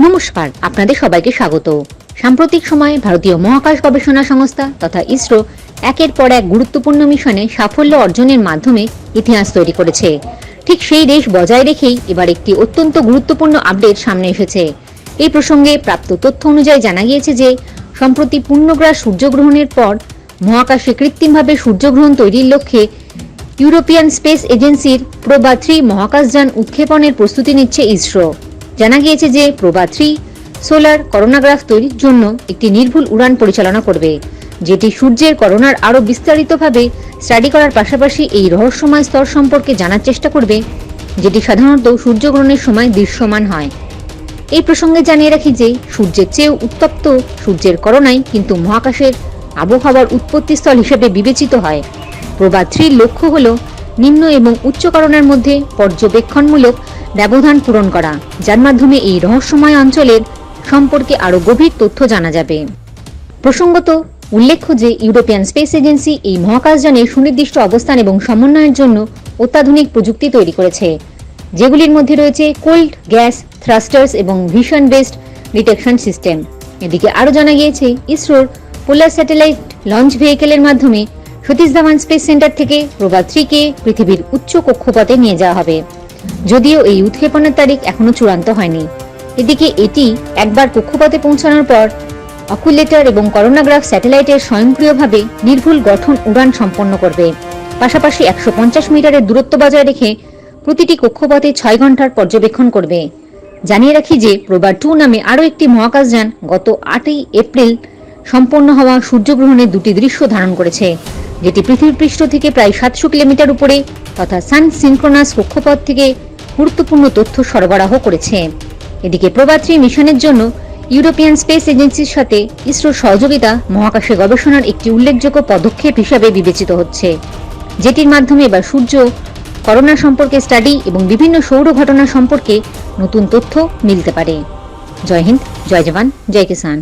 নমস্কার, আপনাদের সবাইকে স্বাগত। সাম্প্রতিক সময়ে ভারতীয় মহাকাশ গবেষণা সংস্থা তথা ইসরো একের পর এক গুরুত্বপূর্ণ মিশনে সাফল্য অর্জনের মাধ্যমে ইতিহাস তৈরি করেছে। ঠিক সেই রেশ বজায় রেখেই এবার একটি অত্যন্ত গুরুত্বপূর্ণ আপডেট সামনে এসেছে। এই প্রসঙ্গে প্রাপ্ত তথ্য অনুযায়ী জানা গিয়েছে যে সম্প্রতি পূর্ণগ্রাস সূর্যগ্রহণের পর মহাকাশে কৃত্রিমভাবে সূর্যগ্রহণ তৈরির লক্ষ্যে ইউরোপিয়ান স্পেস এজেন্সির প্রোবা 3 মহাকাশযান উৎক্ষেপণের প্রস্তুতি নিচ্ছে ইসরো। জানা গিয়েছে যে প্রোবা 3 সোলার করোনাগ্রাফ তৈরির জন্য একটি নির্ভুল উড়ান পরিচালনা করবে, যেটি সূর্যের করোনার আরও বিস্তারিতভাবে স্টাডি করার পাশাপাশি এই রহস্যময় স্তর সম্পর্কে জানার চেষ্টা করবে, যেটি সাধারণত সূর্যগ্রহণের সময় দৃশ্যমান হয়। এই প্রসঙ্গে জানিয়ে রাখি যে সূর্যের চেয়েও উত্তপ্ত সূর্যের করোনাই কিন্তু মহাকাশের আবহাওয়ার উৎপত্তিস্থল হিসেবে বিবেচিত হয়। প্রোবা 3 লক্ষ্য হল নিম্ন এবং উচ্চ করোনার মধ্যে পর্যবেক্ষণমূলক ব্যবধান পূরণ করা, যার মাধ্যমে এই রহস্যময় অঞ্চলের সম্পর্কে আরও গভীর তথ্য জানা যাবে। প্রসঙ্গত উল্লেখ্য যে ইউরোপিয়ান স্পেস এজেন্সি এই মহাকাশযানের সুনির্দিষ্ট অবস্থান এবং সমন্বয়ের জন্য অত্যাধুনিক প্রযুক্তি তৈরি করেছে, যেগুলির মধ্যে রয়েছে কোল্ড গ্যাস থ্রাস্টার্স এবং ভিশন বেসড ডিটেকশন সিস্টেম। এদিকে আরও জানা গিয়েছে ইসরোর পোলার স্যাটেলাইট লঞ্চ ভেহিকেলের মাধ্যমে সতীশ ধাওয়ান স্পেস সেন্টার থেকে প্রোবা 3কে পৃথিবীর উচ্চ কক্ষপথে নিয়ে যাওয়া হবে, যদিও এই উৎক্ষেপণের তারিখ এখনো চূড়ান্ত হয়নি। এদিকে এটি একবার কক্ষপথে পৌঁছানোর পর অকুলেটর এবং করোনাগ্রাফ স্যাটেলাইটের স্বয়ংক্রিয়ভাবে নির্ভুল গঠন উড়ান সম্পন্ন করবে। পাশাপাশি 150 মিটারের দূরত্ব বজায় রেখে প্রতিটি কক্ষপথে 6 ঘন্টার পর্যবেক্ষণ করবে। জানিয়ে রাখি যে প্রোবা 2 নামে আরও একটি মহাকাশযান গত 8 এপ্রিল সম্পন্ন হওয়া সূর্যগ্রহণের দুটি দৃশ্য ধারণ করেছে, যেটি পৃথিবীর পৃষ্ঠ থেকে প্রায় 700 কিলোমিটার উপরে তথা সান সিনক্রোনাস কক্ষপথ থেকে গুরুত্বপূর্ণ তথ্য সরবরাহ করেছে। এদিকে প্রোবা 3 মিশনের জন্য ইউরোপিয়ান স্পেস এজেন্সির সাথে ইসরোর সহযোগিতা মহাকাশে গবেষণার একটি উল্লেখযোগ্য পদক্ষেপ হিসাবে বিবেচিত হচ্ছে, যেটির মাধ্যমে এবার সূর্য করোনা সম্পর্কে স্টাডি এবং বিভিন্ন সৌর ঘটনা সম্পর্কে নতুন তথ্য মিলতে পারে। জয় হিন্দ, জয় জওয়ান, জয় কিষান।